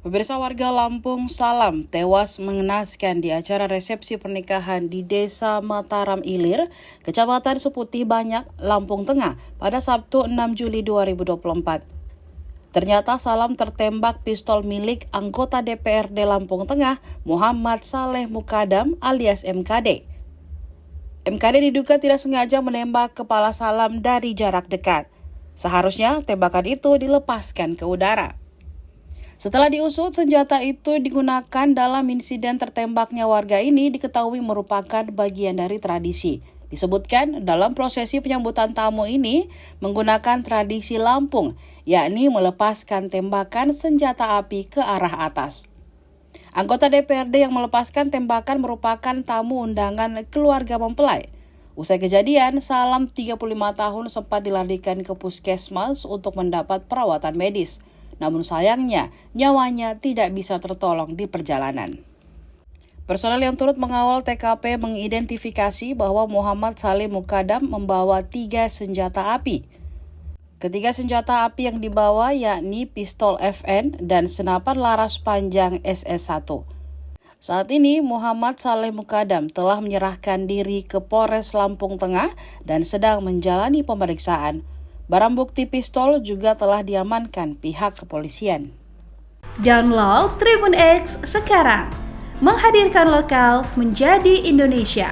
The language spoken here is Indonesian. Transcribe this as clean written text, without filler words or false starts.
Pemirsa, warga Lampung Salam tewas mengenaskan di acara resepsi pernikahan di Desa Mataram Ilir, Kecamatan Seputih Banyak, Lampung Tengah pada Sabtu 6 Juli 2024. Ternyata Salam tertembak pistol milik anggota DPRD Lampung Tengah, Muhammad Saleh Mukadam alias MKD. MKD diduga tidak sengaja menembak kepala Salam dari jarak dekat. Seharusnya tembakan itu dilepaskan ke udara. Setelah diusut, senjata itu digunakan dalam insiden tertembaknya warga ini diketahui merupakan bagian dari tradisi. Disebutkan dalam prosesi penyambutan tamu ini menggunakan tradisi Lampung, yakni melepaskan tembakan senjata api ke arah atas. Anggota DPRD yang melepaskan tembakan merupakan tamu undangan keluarga mempelai. Usai kejadian, Salam 35 tahun sempat dilarikan ke puskesmas untuk mendapat perawatan medis. Namun sayangnya, nyawanya tidak bisa tertolong di perjalanan. Personel yang turut mengawal TKP mengidentifikasi bahwa Muhammad Saleh Mukadam membawa 3 senjata api. Ketiga senjata api yang dibawa yakni pistol FN dan senapan laras panjang SS1. Saat ini, Muhammad Saleh Mukadam telah menyerahkan diri ke Polres Lampung Tengah dan sedang menjalani pemeriksaan. Barang bukti pistol juga telah diamankan pihak kepolisian. Download Tribun X sekarang, menghadirkan lokal menjadi Indonesia.